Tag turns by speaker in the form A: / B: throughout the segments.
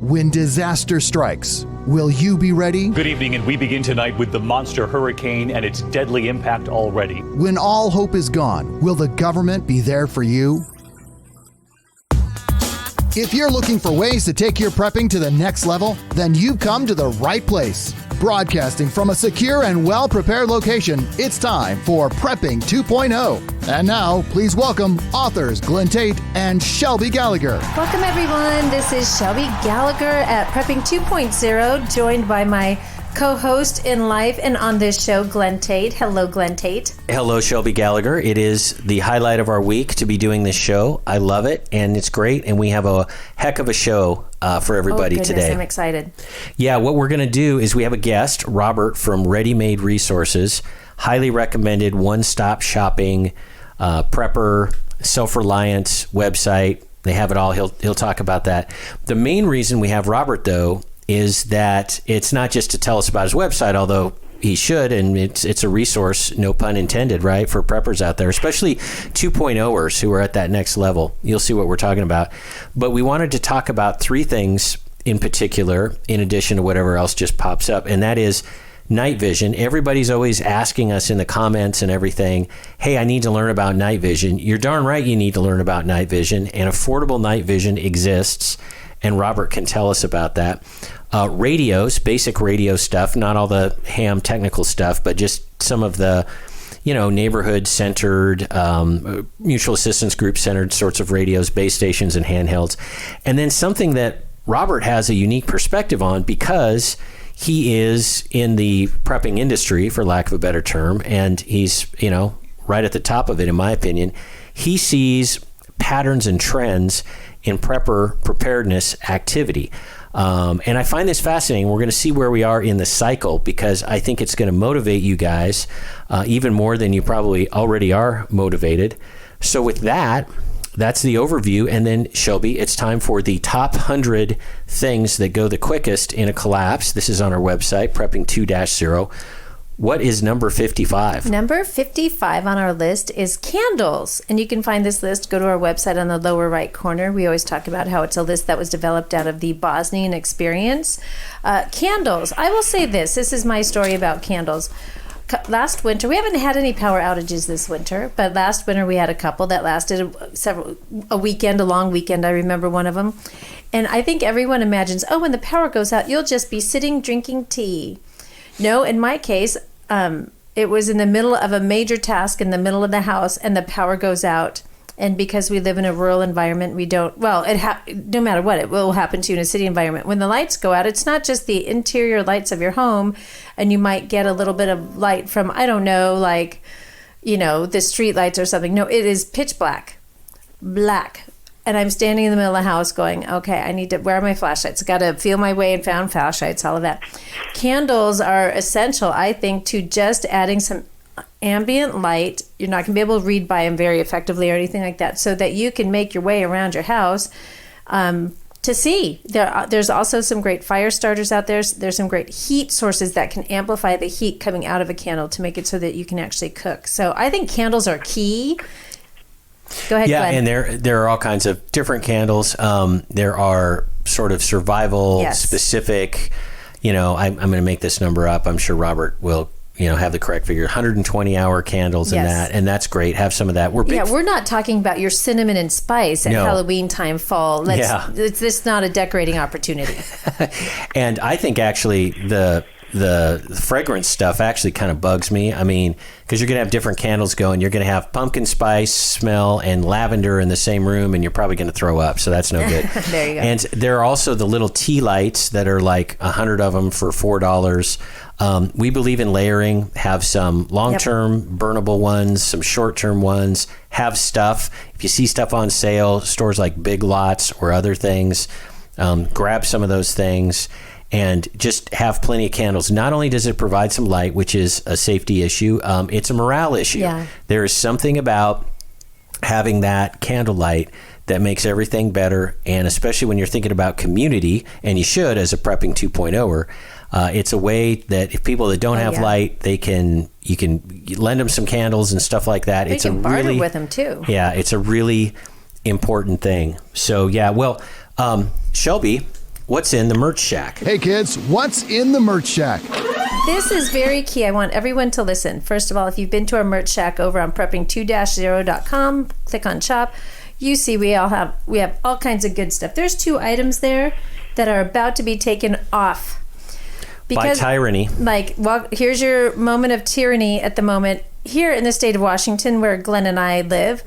A: When disaster strikes, will you be ready?
B: Good evening, and we begin tonight with the monster hurricane and its deadly impact already.
A: When all hope is gone, will the government be there for you? If you're looking for ways to take your prepping to the next level, then you've come to the right place. Broadcasting from a secure and well-prepared location, it's time for Prepping 2.0. And now, please welcome authors Glenn Tate and Shelby Gallagher.
C: Welcome, everyone. This is Shelby Gallagher at Prepping 2.0, joined by my co-host in life and on this show, Glenn Tate. Hello, Glenn Tate.
D: Hello, Shelby Gallagher. It is the highlight of our week to be doing this show. I love it, and it's great, and we have a heck of a show for everybody today.
C: I'm excited.
D: Yeah, what we're going to do is we have a guest, Robert from Ready Made Resources, highly recommended one-stop shopping, prepper, self-reliance website. They have it all. He'll talk about that. The main reason we have Robert, though, is that it's not just to tell us about his website, although he should, and it's a resource, no pun intended, right, for preppers out there, especially 2.0ers who are at that next level. You'll see what we're talking about. But we wanted to talk about three things in particular, in addition to whatever else just pops up, and that is night vision. Everybody's always asking us in the comments and everything, hey, I need to learn about night vision. You're darn right you need to learn about night vision, and affordable night vision exists, and Robert can tell us about that. Radios, basic radio stuff, not all the ham technical stuff, but just some of the, neighborhood-centered, mutual assistance group-centered sorts of radios, base stations, and handhelds. And then something that Robert has a unique perspective on because he is in the prepping industry, for lack of a better term, and he's, right at the top of it, in my opinion. He sees patterns and trends in prepper preparedness activity. And I find this fascinating. We're going to see where we are in the cycle because I think it's going to motivate you guys even more than you probably already are motivated. So with that, that's the overview. And then, Shelby, it's time for the top 100 things that go the quickest in a collapse. This is on our website, Prepping 2.0. What is number 55?
C: Number 55 on our list is candles. And you can find this list. Go to our website on the lower right corner. We always talk about how it's a list that was developed out of the Bosnian experience. Candles. I will say this. This is my story about candles. Last winter, we haven't had any power outages this winter, but last winter we had a couple that lasted a long weekend. I remember one of them. And I think everyone imagines, when the power goes out, you'll just be sitting drinking tea. No, in my case, it was in the middle of a major task in the middle of the house, and the power goes out. And because we live in a rural environment, we don't, no matter what, it will happen to you in a city environment. When the lights go out, it's not just the interior lights of your home, and you might get a little bit of light from, the street lights or something. No, it is pitch black. And I'm standing in the middle of the house going, okay, I need to, where are my flashlights? I got to feel my way and found flashlights, all of that. Candles are essential, I think, to just adding some ambient light. You're not going to be able to read by them very effectively or anything like that, so that you can make your way around your house to see. There's also some great fire starters out there. There's some great heat sources that can amplify the heat coming out of a candle to make it so that you can actually cook. So I think candles are key. Go ahead,
D: yeah,
C: Glenn.
D: and there are all kinds of different candles. There are sort of survival specific, I'm going to make this number up. I'm sure Robert will, have the correct figure. 120-hour candles and that's great. Have some of that.
C: We're not talking about your cinnamon and spice at Halloween time, fall. It's this not a decorating opportunity.
D: And I think actually the fragrance stuff actually kind of bugs me. I mean, because you're going to have different candles going. You're going to have pumpkin spice smell and lavender in the same room, and you're probably going to throw up. So that's no good.
C: There you go.
D: And there are also the little tea lights that are like 100 of them for $4. We believe in layering. Have some long-term burnable ones, some short-term ones. Have stuff. If you see stuff on sale, stores like Big Lots or other things, grab some of those things. And just have plenty of candles. Not only does it provide some light, which is a safety issue, it's a morale issue. Yeah. There is something about having that candlelight that makes everything better, and especially when you're thinking about community, and you should as a Prepping 2.0er, it's a way that if people that don't have light, you can lend them some candles and stuff like that.
C: They can barter with them too.
D: Yeah, it's a really important thing. So Shelby, what's in the merch shack?
A: Hey kids, what's in the merch shack?
C: This is very key. I want everyone to listen. First of all, if you've been to our merch shack over on prepping2-0.com, click on shop, you see we have all kinds of good stuff. There's 2 items there that are about to be taken off.
D: By tyranny.
C: Here's your moment of tyranny at the moment. Here in the state of Washington, where Glenn and I live,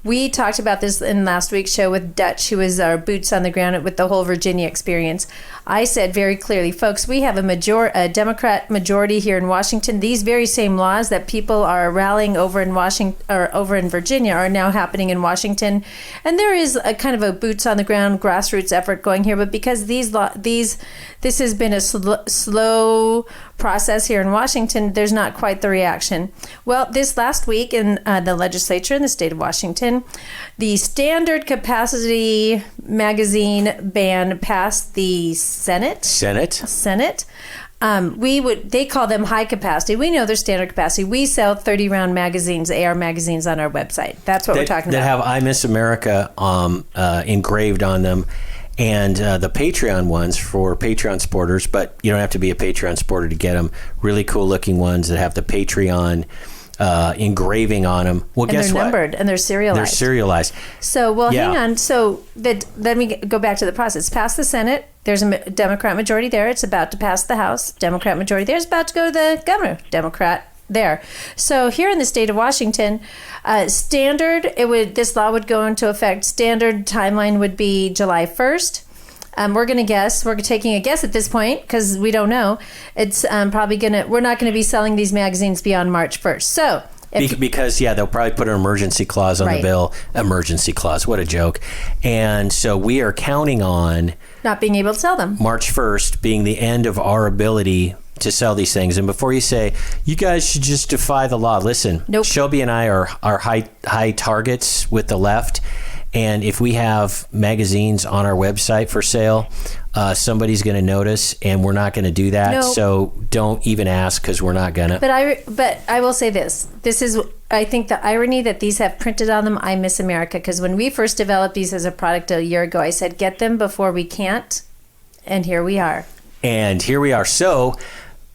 C: we talked about this in last week's show with Dutch, who was our boots on the ground with the whole Virginia experience. I said very clearly, folks, we have a Democrat majority here in Washington. These very same laws that people are rallying over in Washington or over in Virginia are now happening in Washington, and there is a kind of a boots on the ground grassroots effort going here. But because this has been a slow process here in Washington, there's not quite the reaction. Well, this last week in the legislature in the state of Washington, the standard capacity magazine ban passed the Senate. They call them high capacity. We know they're standard capacity. We sell 30-round magazines, AR magazines, on our website. That's what we're talking about.
D: That have I Miss America engraved on them. And the Patreon ones for Patreon supporters, but you don't have to be a Patreon supporter to get them. Really cool looking ones that have the Patreon engraving on them. Well,
C: and
D: guess
C: they're
D: what?
C: Numbered and they're serialized.
D: They're serialized.
C: So, hang on. So let me go back to the process. Pass the Senate. There's a Democrat majority there. It's about to pass the House. Democrat majority there. It's about to go to the governor. Democrat there. So here in the state of Washington, this law would go into effect. Standard timeline would be July 1st. We're going to guess. We're taking a guess at this point because we don't know. It's we're not going to be selling these magazines beyond March 1st. So
D: because they'll probably put an emergency clause on the bill. Emergency clause. What a joke. And so we are counting on
C: not being able to sell them.
D: March 1st being the end of our ability to sell these things. And before you say, you guys should just defy the law, listen,
C: nope.
D: Shelby and I are high targets with the left. And if we have magazines on our website for sale, somebody's going to notice, and we're not going to do that.
C: Nope.
D: So don't even ask because we're not going to.
C: But I will say this. This is, I think, the irony that these have printed on them, I Miss America. Because when we first developed these as a product a year ago, I said, get them before we can't. And here we are.
D: So,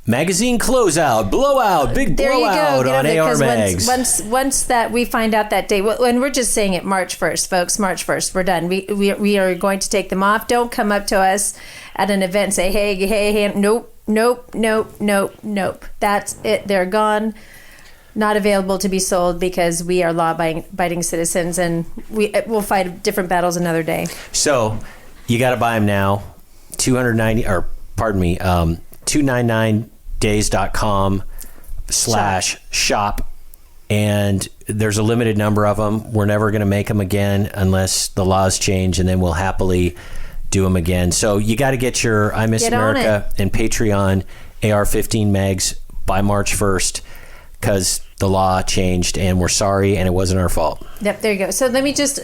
D: magazine closeout, blowout, big
C: there
D: blowout on AR Mags.
C: Once that we find out that day, and we're just saying it, March 1st, folks, March 1st, we're done. We are going to take them off. Don't come up to us at an event and say, hey, nope. That's it. They're gone. Not available to be sold because we are law-abiding citizens, and we'll fight different battles another day.
D: So, you got to buy them now. 299days.com/shop, and there's a limited number of them. We're never going to make them again unless the laws change, and then we'll happily do them again. So you got to get your I Miss America and Patreon AR-15 mags by March 1st because the law changed, and we're sorry, and it wasn't our fault.
C: Yep, there you go. So let me just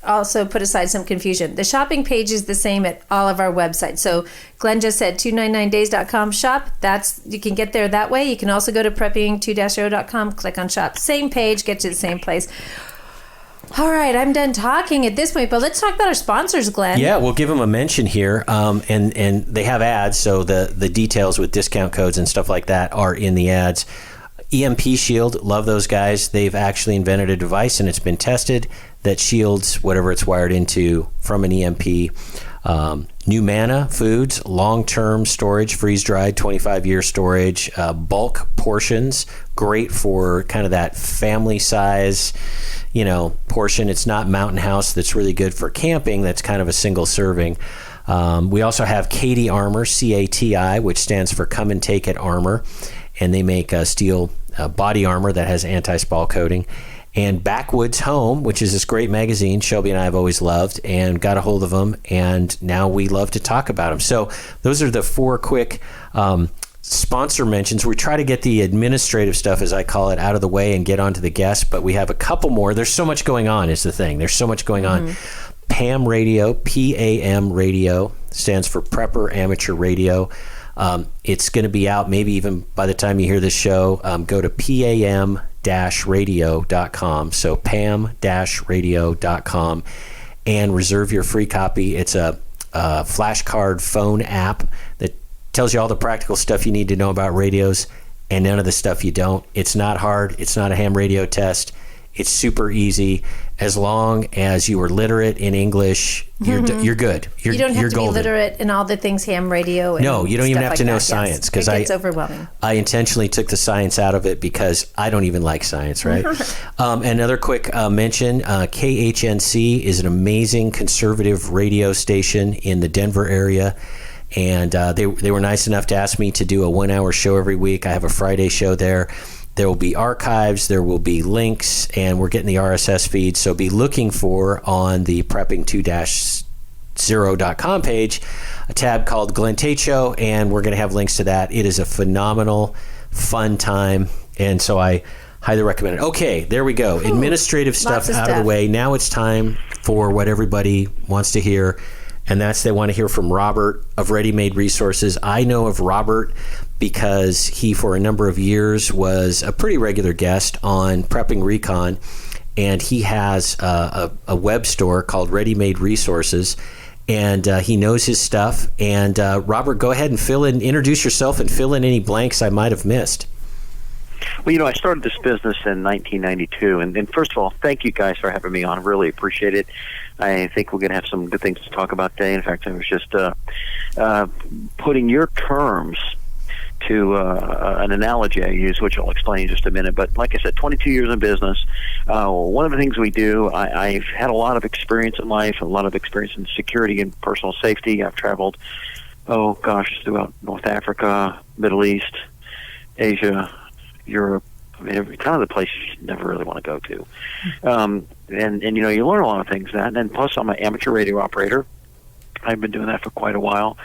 C: also put aside some confusion. The shopping page is the same at all of our websites. So Glenn just said 299days.com shop. You can get there that way. You can also go to prepping2-0.com, click on shop. Same page, get to the same place. All right, I'm done talking at this point, but let's talk about our sponsors, Glenn.
D: Yeah, we'll give them a mention here, and they have ads, so the details with discount codes and stuff like that are in the ads. EMP Shield, love those guys. They've actually invented a device, and it's been tested, that shields whatever it's wired into from an EMP. Numana Foods, long-term storage, freeze-dried, 25-year storage, bulk portions, great for kind of that family size, portion. It's not Mountain House. That's really good for camping. That's kind of a single serving. We also have Cati Armor, CATI, which stands for Come and Take It Armor. And they make steel body armor that has anti-spall coating. And Backwoods Home, which is this great magazine Shelby and I have always loved and got a hold of them, and now we love to talk about them. So those are the 4 quick sponsor mentions. We try to get the administrative stuff, as I call it, out of the way and get on to the guests, but we have a couple more. There's so much going on is the thing. There's so much going on. PAM Radio, PAM Radio, stands for Prepper Amateur Radio. It's going to be out maybe even by the time you hear this show. Go to pam-radio.com. So pam-radio.com and reserve your free copy. It's a flashcard phone app that tells you all the practical stuff you need to know about radios and none of the stuff you don't. It's not hard. It's not a ham radio test. It's super easy. As long as you are literate in English, you're good.
C: You don't have to
D: golden.
C: be literate in all the things ham radio. And
D: no, you don't even have
C: like
D: to know
C: that.
D: science,
C: because it's overwhelming.
D: I intentionally took the science out of it because I don't even like science, right? Another quick mention, KHNC is an amazing conservative radio station in the Denver area. And they were nice enough to ask me to do a 1-hour show every week. I have a Friday show there. There will be archives, there will be links, and we're getting the RSS feed. So be looking for on the prepping2-0.com page a tab called Glenn Tate Show, and we're going to have links to that. It is a phenomenal, fun time, and so I highly recommend it. Okay, there we go. Administrative stuff out of the way. Now it's time for what everybody wants to hear, and that's they want to hear from Robert of Ready Made Resources. I know of Robert because he, for a number of years, was a pretty regular guest on Prepping Recon, and he has a web store called Ready Made Resources, and he knows his stuff. And Robert, go ahead and introduce yourself and fill in any blanks I might have missed.
E: Well, I started this business in 1992, and first of all, thank you guys for having me on. I really appreciate it. I think we're going to have some good things to talk about today. In fact, I was just putting your terms to an analogy I use, which I'll explain in just a minute. But like I said, 22 years in business. One of the things we do, I've had a lot of experience in life, a lot of experience in security and personal safety. I've traveled, throughout North Africa, Middle East, Asia, Europe, every kind of the place you never really want to go to. And you learn a lot of things that. And plus, I'm an amateur radio operator. I've been doing that for quite a while.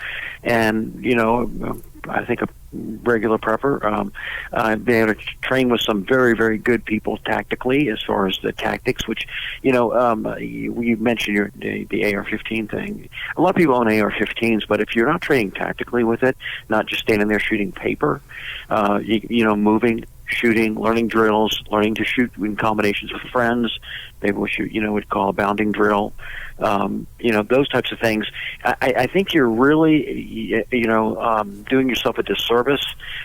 E: And, I think a regular prepper. I've been able to train with some very, very good people tactically as far as the tactics, which, you mentioned the AR-15 thing. A lot of people own AR-15s, but if you're not training tactically with it, not just standing there shooting paper, moving, shooting, learning drills, learning to shoot in combinations with friends, maybe we'll shoot, we'd call a bounding drill, those types of things. I think you're really, doing yourself a disservice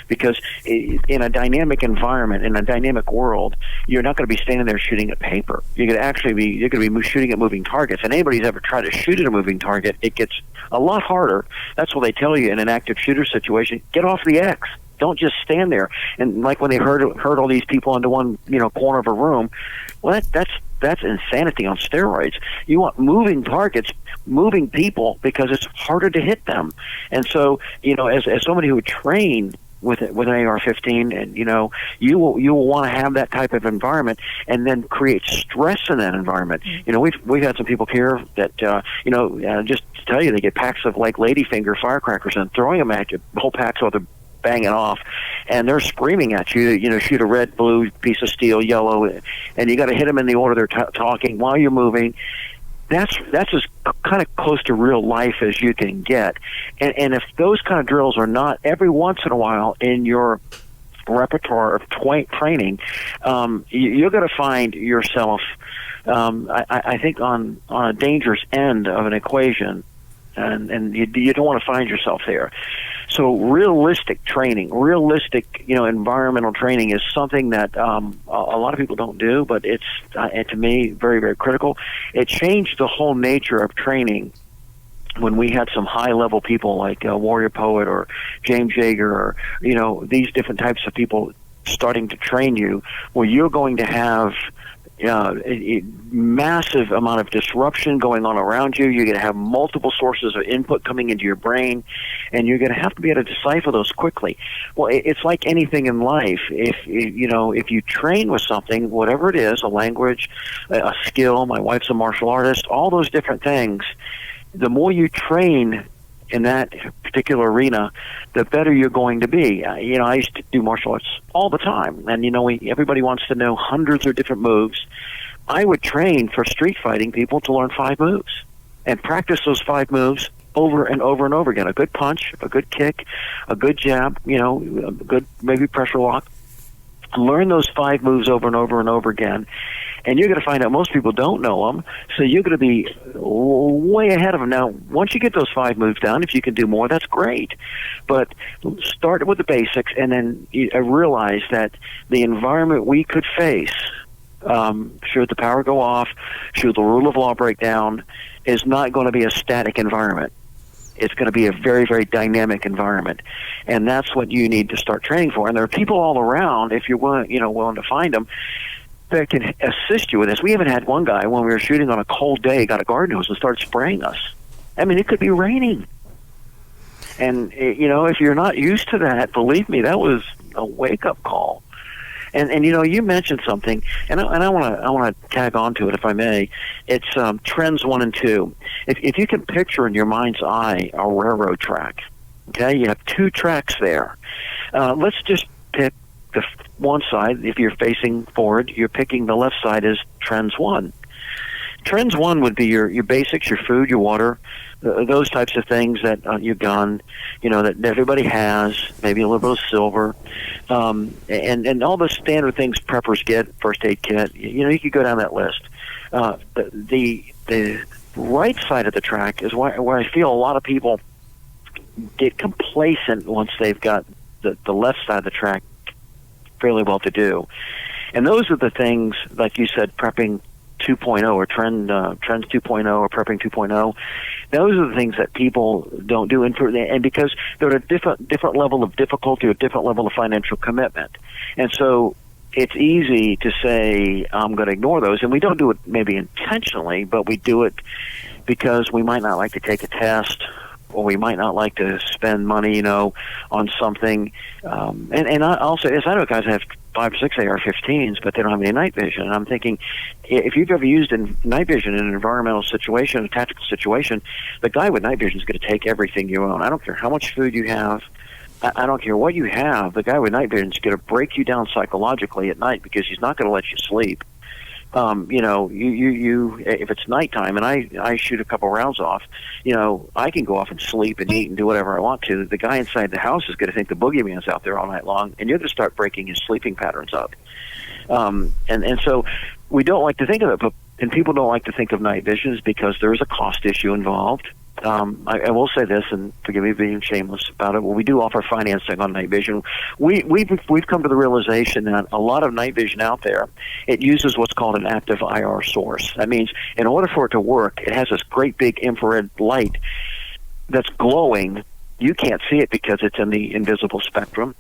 E: because in a dynamic environment, in a dynamic world, you're not going to be standing there shooting at paper. You're going to be shooting at moving targets. And anybody's ever tried to shoot at a moving target, it gets a lot harder. That's what they tell you in an active shooter situation. Get off the X. Don't just stand there. And like when they herd all these people into one, corner of a room, well, that's insanity on steroids. You want moving targets, moving people, because it's harder to hit them. And so, as somebody who would train with an AR-15, and you will want to have that type of environment, and then create stress in that environment. We've had some people here that just to tell you, they get packs of like ladyfinger firecrackers and throwing them at you, whole packs while they're banging off, and they're screaming at you. Shoot a red, blue piece of steel, yellow, and you got to hit them in the order they're talking while you're moving. That's as kind of close to real life as you can get. And if those kind of drills are not every once in a while in your repertoire of training, you're going to find yourself, I think, on a dangerous end of an equation, and you don't want to find yourself there. So realistic training, environmental training is something that a lot of people don't do, but it's, to me, very, very critical. It changed the whole nature of training when we had some high-level people like Warrior Poet or James Yeager or, these different types of people starting to train you, where you're going to have a massive amount of disruption going on around you. You're going to have multiple sources of input coming into your brain, and you're going to have to be able to decipher those quickly. Well, it's like anything in life. If you train with something, whatever it is, a language, a skill, my wife's a martial artist, all those different things, the more you train in that particular arena, the better you're going to be. I used to do martial arts all the time, and everybody wants to know hundreds of different moves. I would train for street fighting people to learn 5 moves and practice those 5 moves over and over and over again. A good punch, a good kick, a good jab, a good maybe pressure lock. Learn those 5 moves over and over and over again. and you're going to find out most people don't know them, so you're going to be way ahead of them. Now, once you get those 5 moves down, if you can do more, that's great. But start with the basics, and then realize that the environment we could face, should the power go off, should the rule of law break down, is not going to be a static environment. It's going to be a very, very dynamic environment, and that's what you need to start training for. And there are people all around, if you're willing to find them, that can assist you with this. We even had one guy when we were shooting on a cold day, got a garden hose and started spraying us. I mean, it could be raining, and if you're not used to that, believe me, that was a wake-up call. And you mentioned something, and I want to tag on to it if I may. It's trends 1 and 2. If you can picture in your mind's eye a railroad track, okay, you have 2 tracks there. Let's just pick the one side. If you're facing forward, you're picking the left side as trends 1. Trends 1 would be your basics, your food, your water, those types of things that your gun, that everybody has, maybe a little bit of silver, and all the standard things preppers get, first aid kit. You could go down that list. The right side of the track is where I feel a lot of people get complacent once they've got the left side of the track fairly well to do. And those are the things, like you said, prepping 2.0 or trends 2.0 or prepping 2.0. Those are the things that people don't do, and because they're at a different level of difficulty or different level of financial commitment, and so it's easy to say I'm going to ignore those, and we don't do it maybe intentionally, but we do it because we might not like to take a test, or we might not like to spend money, on something. And I'll say this: I know guys have 5 or 6 AR-15s, but they don't have any night vision. And I'm thinking, if you've ever used night vision in an environmental situation, a tactical situation, the guy with night vision is going to take everything you own. I don't care how much food you have. I don't care what you have. The guy with night vision is going to break you down psychologically at night because he's not going to let you sleep. If it's nighttime and I shoot a couple rounds off, I can go off and sleep and eat and do whatever I want to. The guy inside the house is going to think the boogeyman's out there all night long, and you're going to start breaking his sleeping patterns up. And so we don't like to think of it, and people don't like to think of night vision because there is a cost issue involved. I will say this, and forgive me being shameless about it. Well, we do offer financing on night vision. We've come to the realization that a lot of night vision out there, it uses what's called an active IR source. That means in order for it to work, it has this great big infrared light that's glowing. You can't see it because it's in the invisible spectrum,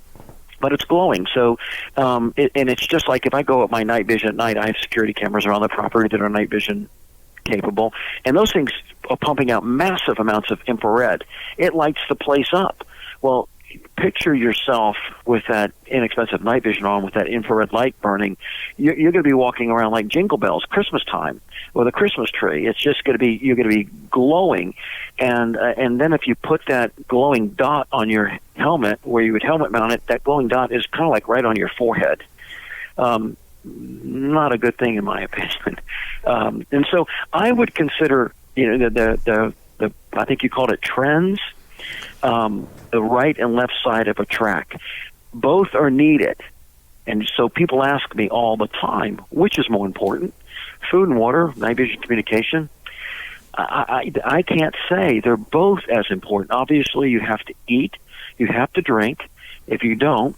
E: but it's glowing. So, and it's just like if I go at my night vision at night, I have security cameras around the property that are night vision capable, and those things are pumping out massive amounts of infrared. It lights the place up. Well, picture yourself with that inexpensive night vision on with that infrared light burning. You're going to be walking around like Jingle Bells, Christmas time, with a Christmas tree. It's just going to be, you're going to be glowing, and then if you put that glowing dot on your helmet where you would helmet mount it, that glowing dot is kind of like right on your forehead. Not a good thing in my opinion. And so I would consider, the I think you called it trends, the right and left side of a track. Both are needed. And so people ask me all the time, which is more important, food and water, night vision communication? I can't say. They're both as important. Obviously, you have to eat, you have to drink. If you don't,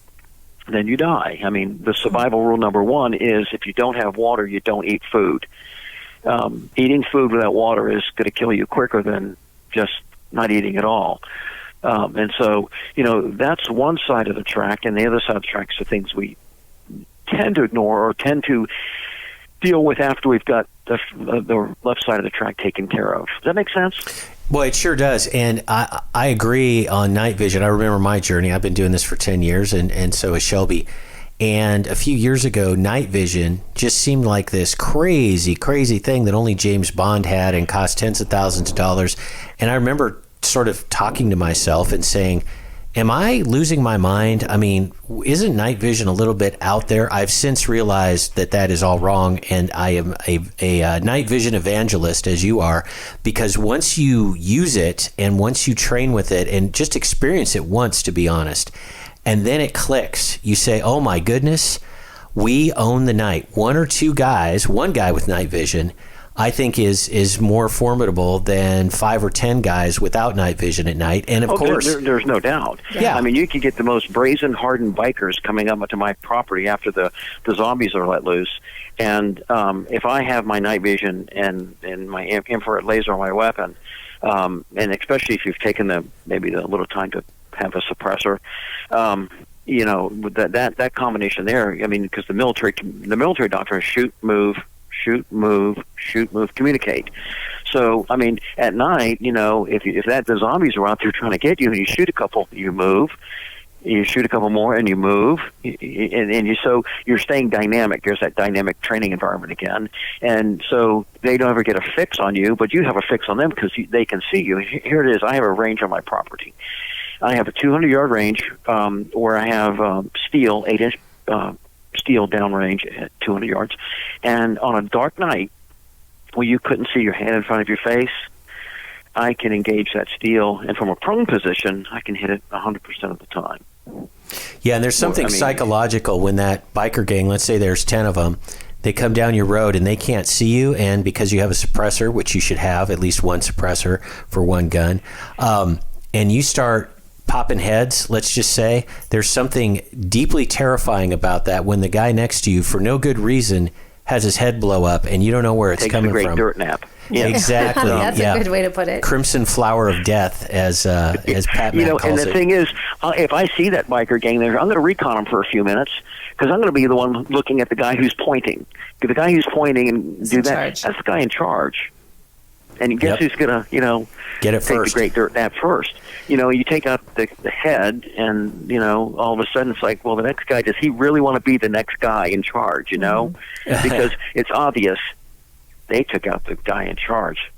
E: then you die. I mean, the survival rule number 1 is if you don't have water, you don't eat food. Eating food without water is going to kill you quicker than just not eating at all. And so, that's one side of the track, and the other side of the track is the things we tend to ignore or tend to deal with after we've got the left side of the track taken care of. Does that make sense?
D: Well, it sure does. And I agree on night vision. I remember my journey. I've been doing this for 10 years, and so has Shelby. And a few years ago, night vision just seemed like this crazy, crazy thing that only James Bond had and cost tens of thousands of dollars. And I remember sort of talking to myself and saying, am I losing my mind? I mean, isn't night vision a little bit out there? I've since realized that is all wrong, and I am a night vision evangelist, as you are, because once you use it and once you train with it and just experience it once, to be honest, and then it clicks, you say, oh my goodness, we own the night. One guy with night vision, I think is more formidable than 5 or 10 guys without night vision at night. And of course,
E: there's no doubt.
D: Yeah.
E: I mean, you could get the most brazen, hardened bikers coming up to my property after the zombies are let loose. And if I have my night vision and my infrared laser on my weapon, and especially if you've taken maybe the little time to have a suppressor, that combination there. I mean, because the military doctrine is shoot, move, communicate. So, I mean, at night, if the zombies are out there trying to get you, and you shoot a couple, you move. You shoot a couple more, and you move, so you're staying dynamic. There's that dynamic training environment again, and so they don't ever get a fix on you, but you have a fix on them because they can see you. Here it is. I have a range on my property. I have a 200-yard range where I have steel, 8-inch steel downrange at 200 yards. And on a dark night where you couldn't see your hand in front of your face, I can engage that steel, and from a prone position, I can hit it 100% of the time.
D: Yeah, and there's something psychological when that biker gang, let's say there's 10 of them, they come down your road and they can't see you, and because you have a suppressor, which you should have, at least one suppressor for one gun, and you start popping heads, let's just say, there's something deeply terrifying about that when the guy next to you, for no good reason, has his head blow up and you don't know where it's coming from.
E: Takes a great dirt nap. Yeah.
D: Exactly.
C: That's a good way to put it.
D: Crimson flower of death, as Pat Mack calls it.
E: And the thing is, if I see that biker gang there, I'm going to recon them for a few minutes because I'm going to be the one looking at the guy who's pointing. The guy who's pointing and do that, that's the guy in charge. And guess who's going to,
D: get it
E: take
D: first.
E: the great dirt nap first? You take out the head, and all of a sudden it's like, well, the next guy, does he really want to be the next guy in charge? Because it's obvious they took out the guy in charge.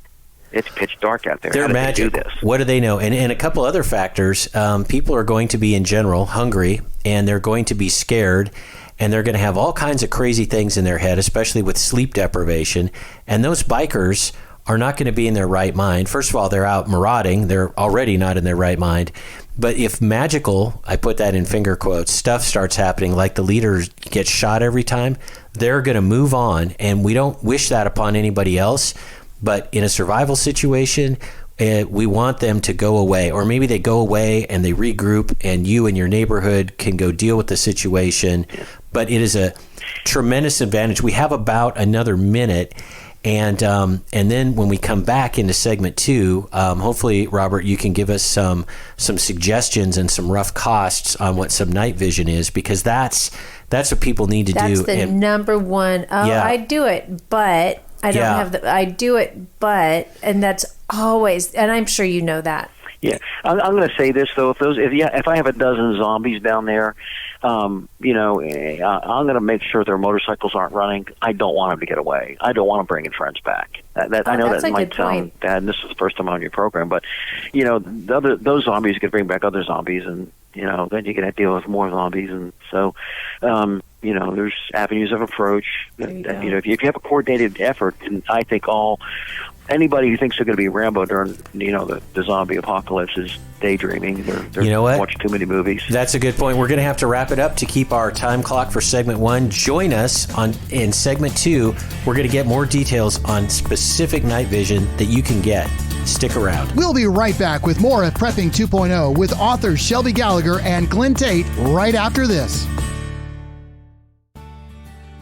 E: It's pitch dark out there.
D: They're magic.
E: They do this?
D: What do they know? And a couple other factors. People are going to be, in general, hungry, and they're going to be scared, and they're going to have all kinds of crazy things in their head, especially with sleep deprivation. And those bikers are not going to be in their right mind. First of all, they're out marauding. They're already not in their right mind. But if magical, I put that in finger quotes, stuff starts happening, like the leader gets shot every time, they're going to move on. And we don't wish that upon anybody else. But in a survival situation, we want them to go away. Or maybe they go away and they regroup, and you and your neighborhood can go deal with the situation. But it is a tremendous advantage. We have about another minute. And then when we come back into segment 2, hopefully, Robert, you can give us some suggestions and some rough costs on what some night vision is, because that's what people need to do.
C: That's the number one. I do it, but I don't have I do it, but, and that's always, and I'm sure you know that.
E: Yeah, I'm going to say this though: if I have a dozen zombies down there, I'm going to make sure their motorcycles aren't running. I don't want them to get away. I don't want them bringing friends back. I know that might sound bad, and this is the first time on your program, but those zombies could bring back other zombies, and then you can deal with more zombies, and so there's avenues of approach. If you have a coordinated effort, and I think anybody who thinks they're going to be Rambo during the zombie apocalypse is daydreaming. They're watching too many movies.
D: That's a good point. We're going to have to wrap it up to keep our time clock for segment 1. Join us in segment 2. We're going to get more details on specific night vision that you can get. Stick around.
A: We'll be right back with more of Prepping 2.0 with authors Shelby Gallagher and Glenn Tate right after this.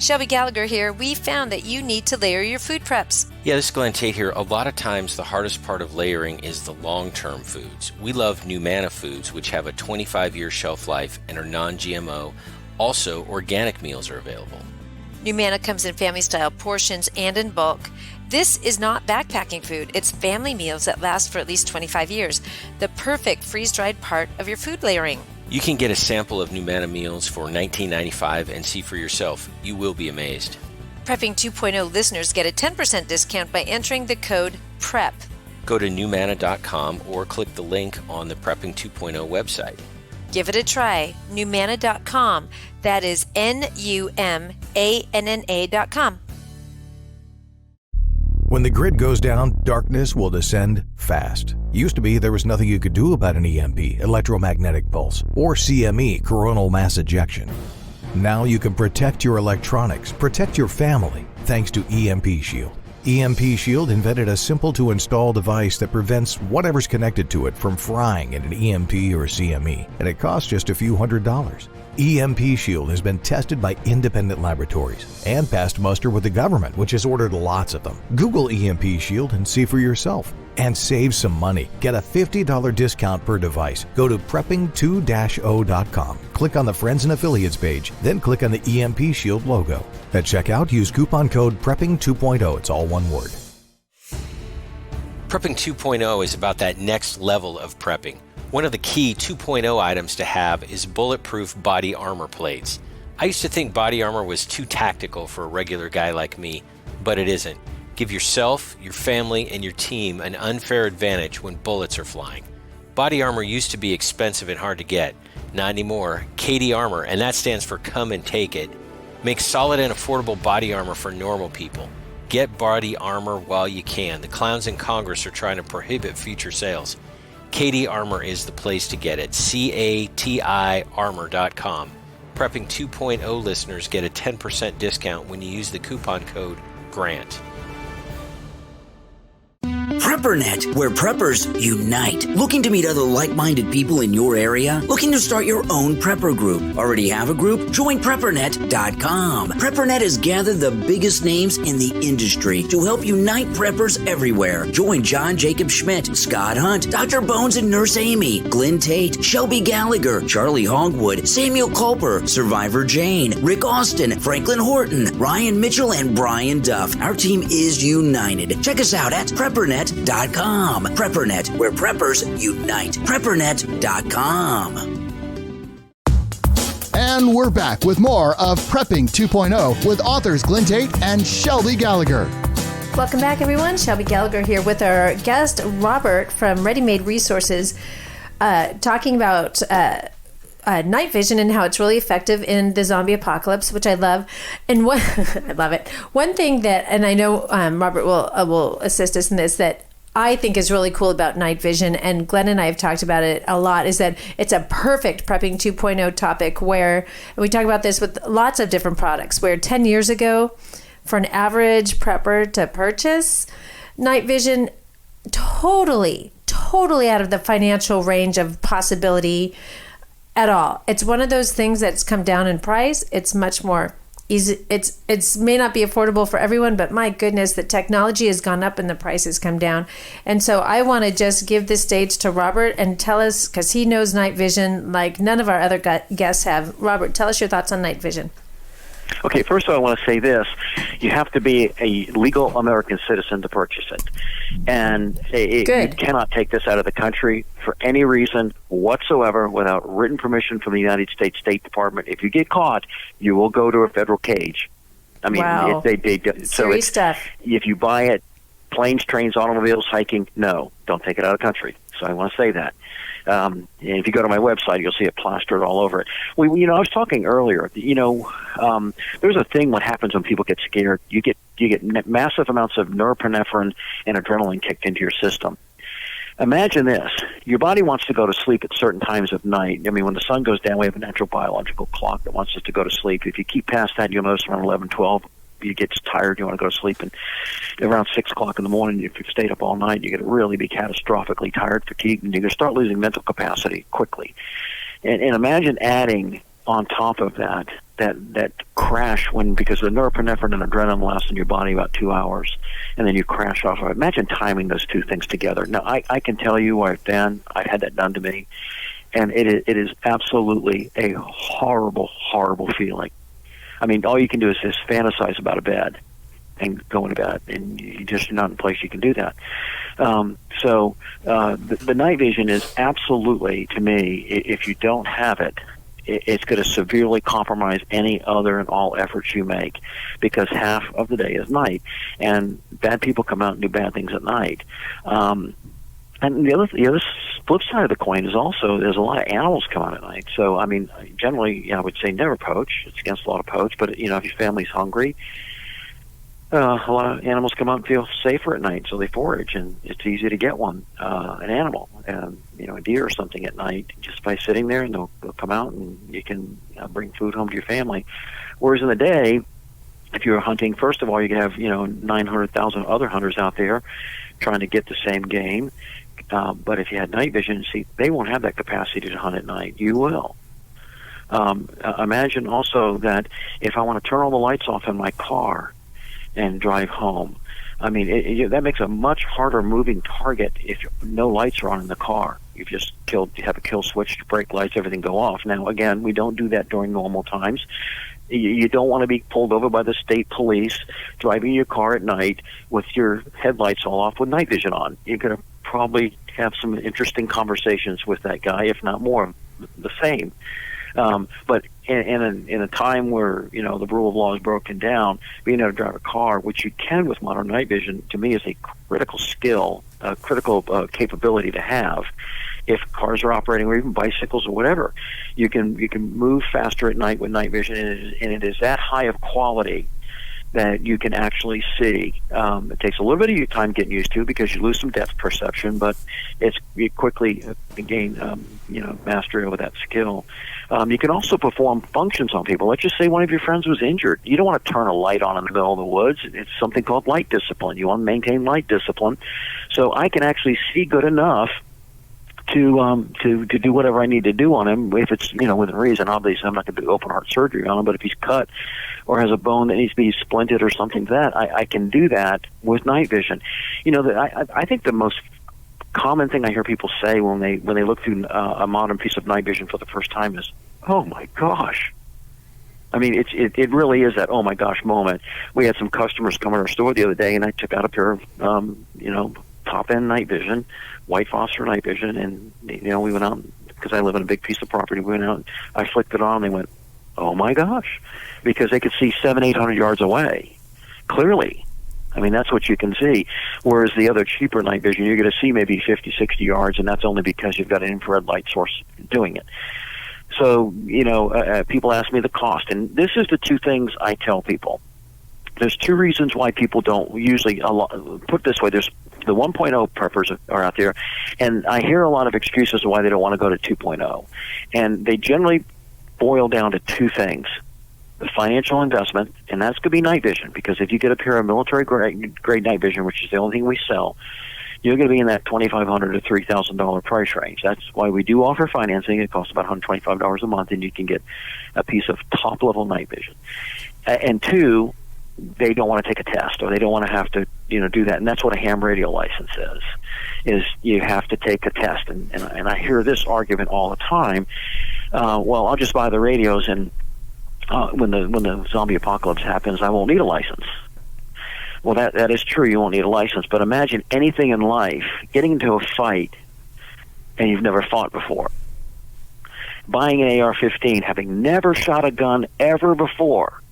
F: Shelby Gallagher here. We found that you need to layer your food preps.
D: Yeah, this is Glenn Tate here. A lot of times the hardest part of layering is the long-term foods. We love NuManna foods, which have a 25-year shelf life and are non-GMO. Also, organic meals are available.
F: NuManna comes in family-style portions and in bulk. This is not backpacking food. It's family meals that last for at least 25 years. The perfect freeze-dried part of your food layering.
D: You can get a sample of NuManna meals for $19.95 and see for yourself. You will be amazed.
F: Prepping 2.0 listeners get a 10% discount by entering the code PREP.
D: Go to NuManna.com or click the link on the Prepping 2.0 website.
F: Give it a try. NuManna.com. That is NuManna.com.
G: When the grid goes down, darkness will descend fast. Used to be there was nothing you could do about an EMP, electromagnetic pulse, or CME, coronal mass ejection. Now you can protect your electronics, protect your family, thanks to EMP Shield. EMP Shield invented a simple-to-install device that prevents whatever's connected to it from frying in an EMP or CME, and it costs just a few $100s. EMP Shield has been tested by independent laboratories and passed muster with the government, which has ordered lots of them. Google EMP Shield and see for yourself. And save some money. Get a $50 discount per device. Go to prepping2-0.com. Click on the Friends and Affiliates page, then click on the EMP Shield logo. At checkout, use coupon code PREPPING2.0. It's all one word.
D: Prepping 2.0 is about that next level of prepping. One of the key 2.0 items to have is bulletproof body armor plates. I used to think body armor was too tactical for a regular guy like me, but it isn't. Give yourself, your family, and your team an unfair advantage when bullets are flying. Body armor used to be expensive and hard to get. Not anymore. KD Armor, and that stands for Come and Take It, makes solid and affordable body armor for normal people. Get body armor while you can. The clowns in Congress are trying to prohibit future sales. KD Armor is the place to get it. CATI Armor.com. Prepping 2.0 listeners get a 10% discount when you use the coupon code GRANT.
H: PrepperNet, where preppers unite. Looking to meet other like-minded people in your area? Looking to start your own prepper group? Already have a group? Join PrepperNet.com. PrepperNet has gathered the biggest names in the industry to help unite preppers everywhere. Join John Jacob Schmidt, Scott Hunt, Dr. Bones and Nurse Amy, Glenn Tate, Shelby Gallagher, Charlie Hogwood, Samuel Culper, Survivor Jane, Rick Austin, Franklin Horton, Ryan Mitchell, and Brian Duff. Our team is united. Check us out at PrepperNet.com. PrepperNet, where preppers unite. PrepperNet.com.
A: And we're back with more of Prepping 2.0 with authors Glenn Tate and Shelby Gallagher.
C: Welcome back, everyone. Shelby Gallagher here with our guest, Robert from Ready Made Resources, talking about night vision and how it's really effective in the zombie apocalypse, which I love. And what I love it. One thing that, and I know Robert will assist us in this, that I think is really cool about night vision, and Glenn and I have talked about it a lot, is that it's a perfect Prepping 2.0 topic where, and we talk about this with lots of different products, where 10 years ago, for an average prepper to purchase night vision, totally out of the financial range of possibility at all. It's one of those things that's come down in price. It's much more easy. It's may not be affordable for everyone, but my goodness, the technology has gone up and the price has come down. And so I want to just give this stage to Robert and tell us, because he knows night vision like none of our other guests have. Robert, tell us your thoughts on night vision.
E: Okay, first of all, I want to say this. You have to be a legal American citizen to purchase it. And you cannot take this out of the country for any reason whatsoever without written permission from the United States State Department. If you get caught, you will go to a federal cage. I mean,
C: wow.
E: Serious
C: stuff.
E: If you buy it, planes, trains, automobiles, hiking, no, don't take it out of the country. So I want to say that. And if you go to my website, you'll see it plastered all over it. I was talking earlier. There's a thing what happens when people get scared. You get massive amounts of norepinephrine and adrenaline kicked into your system. Imagine this: your body wants to go to sleep at certain times of night. I mean, when the sun goes down, we have a natural biological clock that wants us to go to sleep. If you keep past that, you'll notice around 11, 12. You get tired, you want to go to sleep, and around 6 o'clock in the morning, if you've stayed up all night, you're going to really be catastrophically tired, fatigued, and you're going to start losing mental capacity quickly. And imagine adding on top of that crash because the norepinephrine and adrenaline lasts in your body about 2 hours, and then you crash off of it. Imagine timing those two things together. Now, I can tell you I've had that done to me, and it is absolutely a horrible, horrible feeling. I mean, all you can do is just fantasize about a bed and go into bed, and you're just not in a place you can do that. So the night vision is absolutely, to me, if you don't have it, it's going to severely compromise any other and all efforts you make, because half of the day is night, and bad people come out and do bad things at night. And the other flip side of the coin is also there's a lot of animals come out at night. So, I mean, generally, I would say never poach. It's against the law to poach. But, if your family's hungry, A lot of animals come out and feel safer at night, so they forage, and it's easy to get an animal, a deer or something at night, just by sitting there, and they'll come out, and you can bring food home to your family. Whereas in the day, if you're hunting, first of all, you can have 900,000 other hunters out there trying to get the same game. But if you had night vision, see, they won't have that capacity to hunt at night. You will. Imagine also that if I want to turn all the lights off in my car and drive home, I mean, that makes a much harder moving target if no lights are on in the car. You have a kill switch, brake lights, everything go off. Now, again, we don't do that during normal times. You don't want to be pulled over by the state police driving your car at night with your headlights all off with night vision on. You're going to probably have some interesting conversations with that guy, if not more the same. But in a time where the rule of law is broken down, being able to drive a car, which you can with modern night vision, to me is a critical skill, a critical capability to have. If cars are operating, or even bicycles or whatever, you can move faster at night with night vision, and it is that high of quality that you can actually see. It takes a little bit of your time getting used to because you lose some depth perception, but you quickly gain mastery over that skill. You can also perform functions on people. Let's just say one of your friends was injured. You don't want to turn a light on in the middle of the woods. It's something called light discipline. You want to maintain light discipline. So I can actually see good enough to do whatever I need to do on him. If it's within reason, obviously I'm not going to do open heart surgery on him. But if he's cut or has a bone that needs to be splinted or something like that, I can do that with night vision. I think the most common thing I hear people say when they look through a modern piece of night vision for the first time is, "Oh my gosh." I mean, it really is that oh my gosh moment. We had some customers come in our store the other day, and I took out a pair of top end night vision, white phosphor night vision, and we went out because I live in a big piece of property. We went out, I flicked it on, and they went, "Oh my gosh," because they could see 700-800 yards away clearly. I mean, that's what you can see. Whereas the other cheaper night vision, you're going to see maybe 50-60 yards, and that's only because you've got an infrared light source doing it. So people ask me the cost, and this is the two things I tell people. There's two reasons why people don't usually put it this way. There's the 1.0 preppers are out there, and I hear a lot of excuses why they don't want to go to 2.0. And they generally boil down to two things. The financial investment, and that's going to be night vision, because if you get a pair of military grade night vision, which is the only thing we sell, you're going to be in that $2,500 to $3,000 price range. That's why we do offer financing. It costs about $125 a month, and you can get a piece of top-level night vision. And two, they don't want to take a test, or they don't want to have to do that, and that's what a ham radio license is you have to take a test. And I hear this argument all the time. Well, I'll just buy the radios, and when the zombie apocalypse happens, I won't need a license. Well, that is true. You won't need a license. But imagine anything in life, getting into a fight, and you've never fought before. Buying an AR-15, having never shot a gun ever before,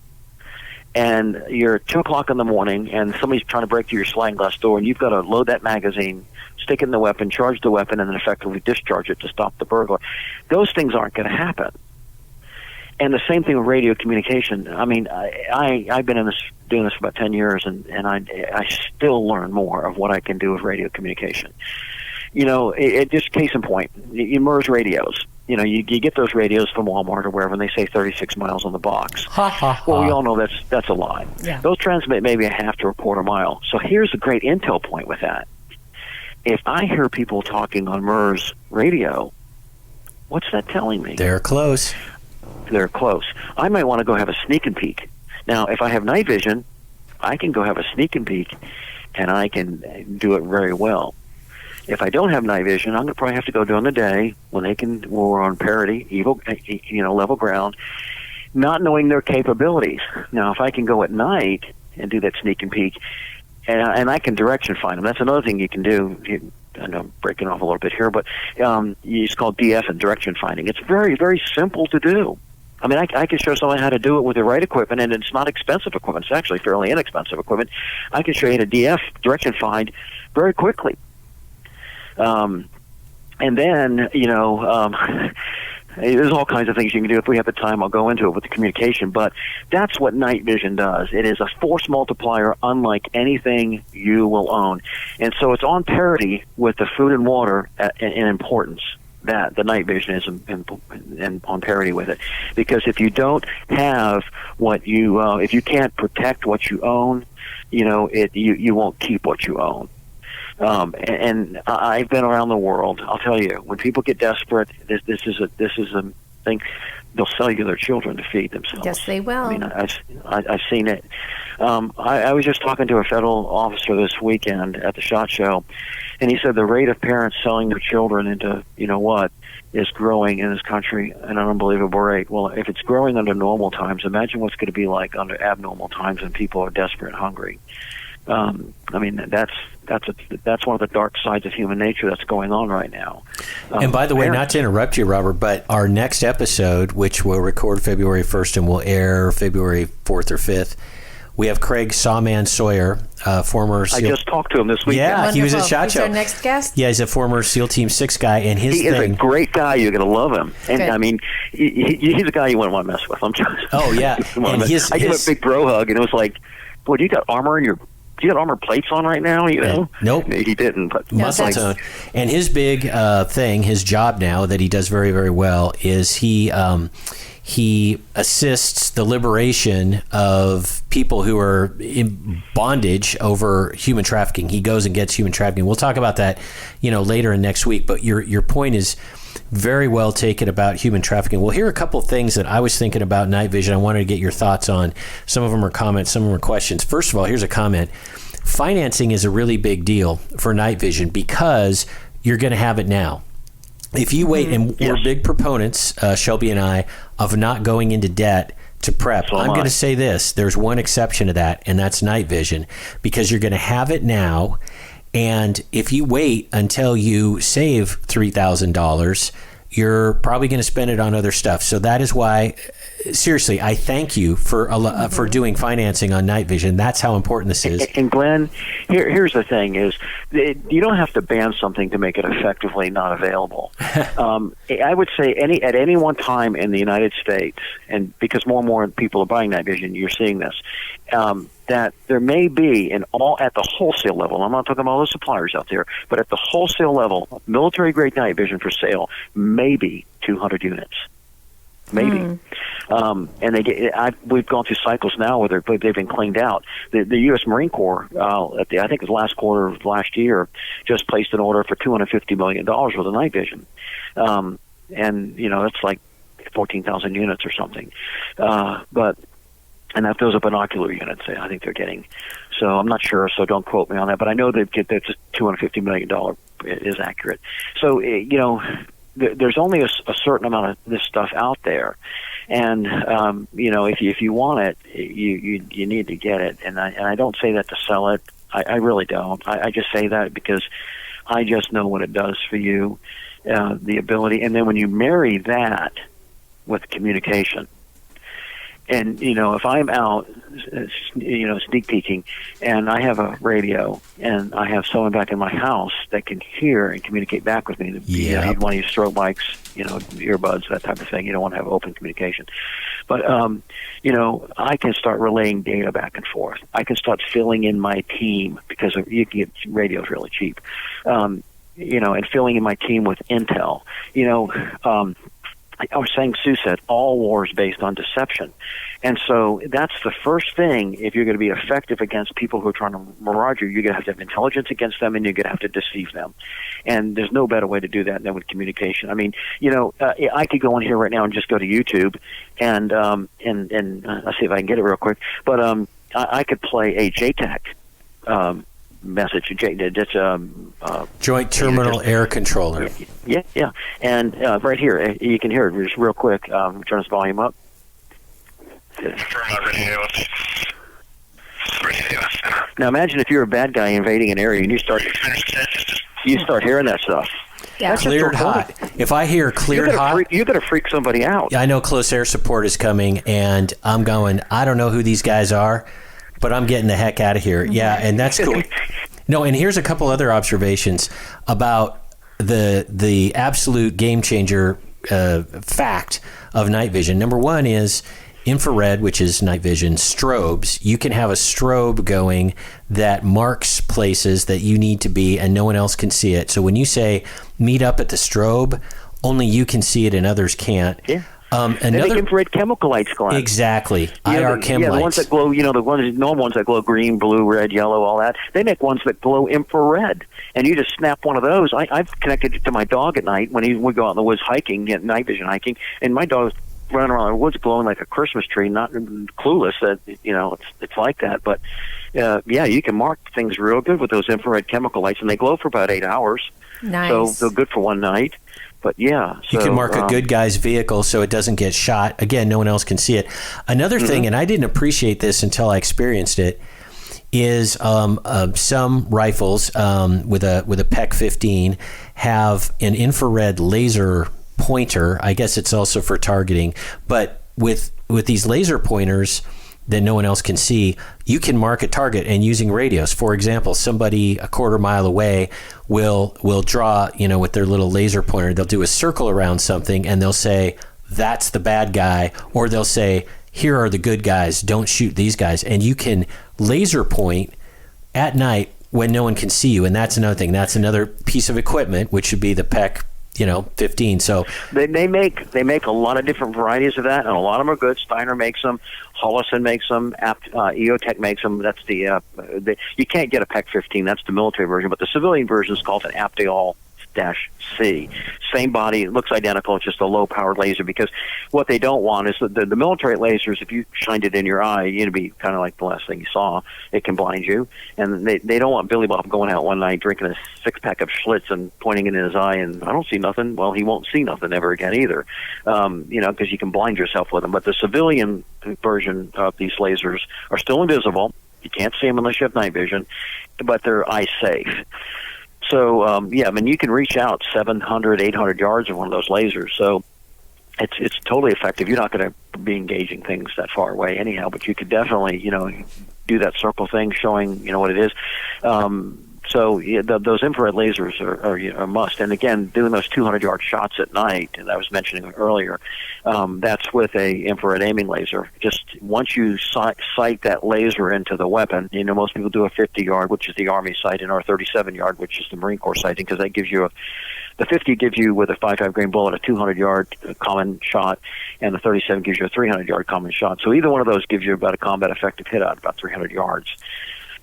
E: and you're at 2 o'clock in the morning, and somebody's trying to break through your sliding glass door, and you've got to load that magazine, stick it in the weapon, charge the weapon, and then effectively discharge it to stop the burglar. Those things aren't going to happen. And the same thing with radio communication. I mean, I've been doing this for about 10 years, and I still learn more of what I can do with radio communication. Just case in point, MERS radios. You get those radios from Walmart or wherever, and they say 36 miles on the box. Well, we all know that's a lie. Yeah. Those transmit maybe a half to a quarter mile. So here's a great intel point with that. If I hear people talking on MERS radio, what's that telling me?
D: They're close.
E: They're close. I might want to go have a sneak and peek. Now, if I have night vision, I can go have a sneak and peek, and I can do it very well. If I don't have night vision, I'm going to probably have to go during the day when we're on parity, level ground, not knowing their capabilities. Now, if I can go at night and do that sneak and peek, and I can direction find them, that's another thing you can do. I know I'm breaking off a little bit here, but it's called DF and direction finding. It's very, very simple to do. I mean, I can show someone how to do it with the right equipment, and it's not expensive equipment. It's actually fairly inexpensive equipment. I can show you how to DF, direction find, very quickly. And then, there's all kinds of things you can do. If we have the time, I'll go into it with the communication. But that's what night vision does. It is a force multiplier unlike anything you will own. And so it's on parity with the food and water in importance. That the night vision is in on parity with it. Because if you don't have what you, if you can't protect what you own, you won't keep what you own. And I've been around the world. I'll tell you, when people get desperate, this is a thing. They'll sell you their children to feed themselves.
C: Yes, they will.
E: I mean, I've seen it. I was just talking to a federal officer this weekend at the SHOT Show, and he said the rate of parents selling their children into is growing in this country at an unbelievable rate. Well, if it's growing under normal times, imagine what's going to be like under abnormal times when people are desperate and hungry. I mean, that's one of the dark sides of human nature that's going on right now.
D: And by the way, not to interrupt you, Robert, but our next episode, which we'll record February 1st and will air February 4th or 5th, we have Craig Sawman Sawyer, former SEAL.
E: I just talked to him this weekend.
D: Yeah, he was at SHOT Show.
C: He's our next guest?
D: Yeah, he's a former SEAL Team 6 guy, and he
E: is a great guy. You're going to love him. And
C: Good.
E: I mean, he's a guy you wouldn't want to mess with. I'm just,
D: oh, yeah.
E: I gave him a big bro hug, and it was like, boy, do you got armor in your... Do you got armor plates on right now?
D: Nope.
E: He didn't. But
D: muscle tone. And his big thing, his job now that he does very, very well, is he assists the liberation of people who are in bondage over human trafficking. He goes and gets human trafficking. We'll talk about that, later in next week. But your point is very well taken about human trafficking. Well, here are a couple of things that I was thinking about night vision. I wanted to get your thoughts on. Some of them are comments, some of them are questions. First of all, here's a comment. Financing is a really big deal for night vision because you're going to have it now. If you wait, and we're big proponents, Shelby and I, of not going into debt to prep. I'm going to say this. There's one exception to that, and that's night vision, because you're going to have it now. And if you wait until you save $3,000, you're probably going to spend it on other stuff. So that is why, seriously, I thank you for doing financing on night vision. That's how important this is.
E: And Glenn, here's the thing: is you don't have to ban something to make it effectively not available. I would say at any one time in the United States, and because more and more people are buying night vision, you're seeing this. That there may be at the wholesale level. I'm not talking about all the suppliers out there, but at the wholesale level, military grade night vision for sale, maybe 200 units, maybe. And we've gone through cycles now where they've been cleaned out. The U.S. Marine Corps, I think it was the last quarter of last year, just placed an order for $250 million worth of night vision, and it's like 14,000 units or something, And those are binocular units, I think they're getting. So I'm not sure, so don't quote me on that. But I know that $250 million is accurate. So, there's only a certain amount of this stuff out there. And, if you want it, you need to get it. And I don't say that to sell it. I really don't. I just say that because I just know what it does for you, the ability. And then when you marry that with communication, and, if I'm out, sneak peeking, and I have a radio, and I have someone back in my house that can hear and communicate back with me. You want to use strobe mics, earbuds, that type of thing. You don't want to have open communication. But, I can start relaying data back and forth. I can start filling in my team because you can get radios really cheap, and filling in my team with intel. I was saying, Sue said, all war is based on deception. And so that's the first thing. If you're going to be effective against people who are trying to mirage you, you're going to have to have intelligence against them, and you're going to have to deceive them. And there's no better way to do that than with communication. I mean, I could go in here right now and just go to YouTube, and let's see if I can get it real quick. But I could play a JTAC message. It's
D: Joint Terminal Air Controller.
E: Yeah. And right here, you can hear it just real quick. Turn this volume up. Now imagine if you're a bad guy invading an area and you start hearing that stuff.
C: Yeah.
D: Cleared hot. If I hear cleared hot,
E: you're going to freak somebody out.
D: I know close air support is coming, and I'm going, I don't know who these guys are, but I'm getting the heck out of here. Yeah, and that's cool. No, and here's a couple other observations about the absolute game changer fact of night vision. Number one is infrared, which is night vision, strobes. You can have a strobe going that marks places that you need to be and no one else can see it. So when you say meet up at the strobe, only you can see it and others can't.
E: Yeah. They make infrared chemical lights, Glenn.
D: Exactly. IR chem lights.
E: The ones that glow, the normal ones that glow green, blue, red, yellow, all that. They make ones that glow infrared. And you just snap one of those. I've connected it to my dog at night when we go out in the woods hiking, get night vision hiking, and my dog's running around the woods glowing like a Christmas tree, not clueless that, it's like that. But, you can mark things real good with those infrared chemical lights, and they glow for about 8 hours.
C: Nice.
E: So they're good for one night. But yeah,
D: you can mark a good guy's vehicle so it doesn't get shot. Again, no one else can see it. Another thing, and I didn't appreciate this until I experienced it, is some rifles with a PEC 15 have an infrared laser pointer. I guess it's also for targeting, but with these laser pointers that no one else can see, you can mark a target. And using radios, for example, somebody a quarter mile away will draw, with their little laser pointer, they'll do a circle around something and they'll say, that's the bad guy, or they'll say, here are the good guys, don't shoot these guys. And you can laser point at night when no one can see you. And that's another thing. That's another piece of equipment, which should be the PEC 15. So
E: they make a lot of different varieties of that, and a lot of them are good. Steiner makes them, Hollison makes them, EOTech makes them. That's you can't get a PEC 15. That's the military version, but the civilian version is called an Apteol-C. Same body, it looks identical. It's just a low-powered laser, because what they don't want is the military lasers. If you shined it in your eye, it'd be kind of like the last thing you saw. It can blind you, and they don't want Billy Bob going out one night drinking a 6-pack of Schlitz and pointing it in his eye, and I don't see nothing. Well, he won't see nothing ever again either, because you can blind yourself with them. But the civilian version of these lasers are still invisible. You can't see them unless you have night vision, but they're eye safe. So, you can reach out 700, 800 yards of one of those lasers. So it's totally effective. You're not going to be engaging things that far away anyhow, but you could definitely, do that circle thing showing, what it is. Those infrared lasers are a must. And again, doing those 200-yard shots at night, and I was mentioning earlier, that's with a infrared aiming laser. Just once you sight that laser into the weapon, most people do a 50-yard, which is the Army sighting, or a 37-yard, which is the Marine Corps sighting, because that gives you the 50 gives you, with a 5.5 grain bullet, a 200-yard common shot, and the 37 gives you a 300-yard common shot. So either one of those gives you about a combat effective hit out, about 300 yards.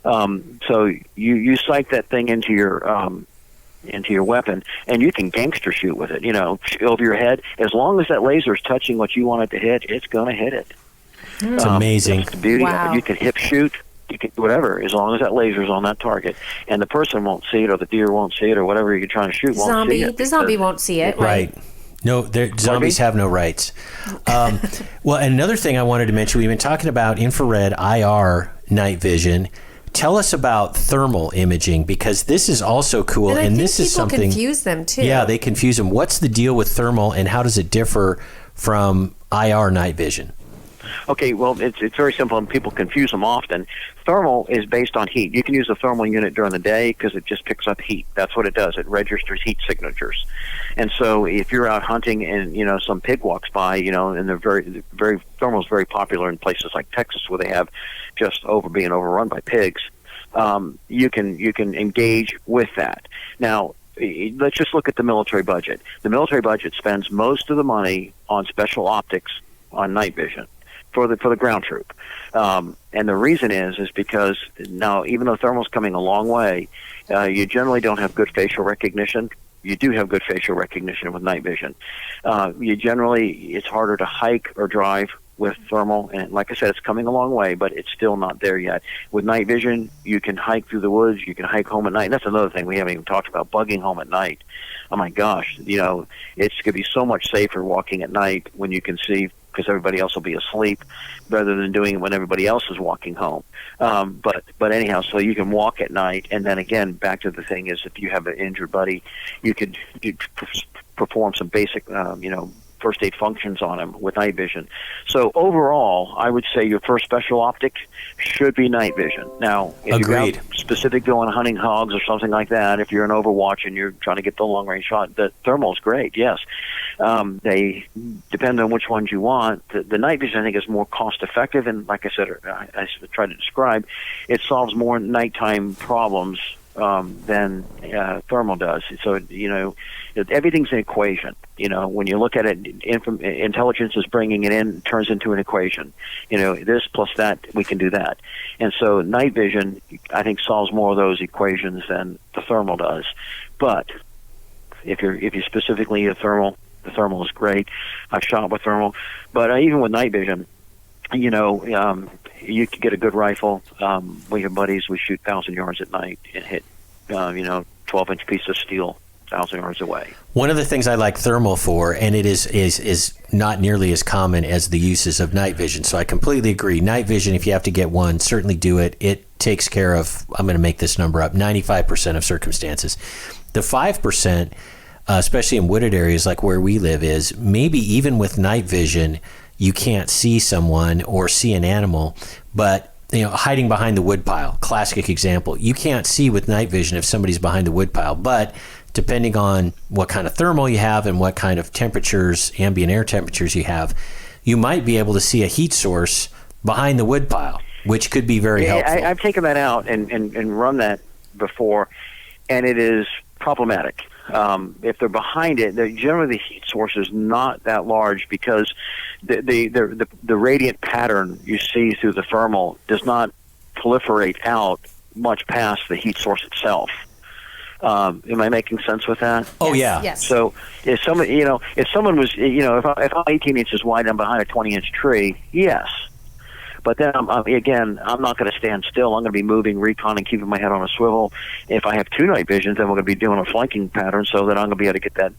E: So you sight that thing into your weapon, and you can gangster shoot with it, over your head. As long as that laser is touching what you want it to hit, it's going to hit it.
D: It's amazing.
E: That's the beauty.
C: Wow.
E: You can hip shoot, you can do whatever, as long as that laser's on that target, and the person won't see it, or the deer won't see it, or whatever you're trying to shoot won't see it.
C: The zombie won't see it,
D: right? No, zombies have no rights. Well, and another thing I wanted to mention, we've been talking about infrared IR night vision. Tell us about thermal imaging, because this is also cool, and this is something
C: people confuse them too.
D: Yeah, they confuse them. What's the deal with thermal, and how does it differ from IR night vision?
E: Okay, well, it's very simple, and people confuse them often. Thermal is based on heat. You can use a thermal unit during the day because it just picks up heat. That's what it does. It registers heat signatures. And so if you're out hunting and, some pig walks by, and they're very thermal is very popular in places like Texas, where they have just being overrun by pigs, you can engage with that. Now, let's just look at the military budget. The military budget spends most of the money on special optics on night vision for the ground troop. And the reason is because now, even though thermal's coming a long way, you generally don't have good facial recognition. You do have good facial recognition with night vision. It's harder to hike or drive with thermal, and like I said, it's coming a long way, but it's still not there yet. With night vision, you can hike through the woods, you can hike home at night, and that's another thing we haven't even talked about, bugging home at night. Oh my gosh, it's going to be so much safer walking at night when you can see, because everybody else will be asleep, rather than doing it when everybody else is walking home. But anyhow, so you can walk at night, and then again, back to the thing is, if you have an injured buddy, you could perform some basic, first aid functions on them with night vision. So overall, I would say your first special optic should be night vision. Now, if
D: Agreed.
E: you're out specific going hunting hogs or something like that, if you're in Overwatch and you're trying to get the long range shot, the thermal's great, yes. They depend on which ones you want. The night vision, I think, is more cost effective, and like I said, I tried to describe, it solves more nighttime problems than thermal does. So, everything's an equation. When you look at it, intelligence is bringing it in, turns into an equation. This plus that, we can do that. And so night vision, I think, solves more of those equations than the thermal does. But if you specifically need a thermal, the thermal is great. I've shot with thermal. But even with night vision, you can get a good rifle. We have buddies, we shoot 1,000 yards at night and hit, 12-inch piece of steel 1,000 yards away.
D: One of the things I like thermal for, and it is not nearly as common as the uses of night vision, so I completely agree. Night vision, if you have to get one, certainly do it. It takes care of, I'm going to make this number up, 95% of circumstances. The 5%, especially in wooded areas like where we live, is maybe even with night vision, you can't see someone or see an animal, but hiding behind the woodpile, classic example. You can't see with night vision if somebody's behind the woodpile, but depending on what kind of thermal you have and what kind of temperatures, ambient air temperatures you have, you might be able to see a heat source behind the woodpile, which could be very helpful.
E: I've taken that out and run that before, and it is problematic. If they're behind it, generally the heat source is not that large because the radiant pattern you see through the thermal does not proliferate out much past the heat source itself. Am I making sense with that?
D: Oh, yeah.
C: Yes.
E: So if someone was, if I'm 18 inches wide and I'm behind a 20-inch tree, yes. But then, I'm not going to stand still. I'm going to be moving, reconning, keeping my head on a swivel. If I have two night visions, then we're going to be doing a flanking pattern so that I'm going to be able to get that,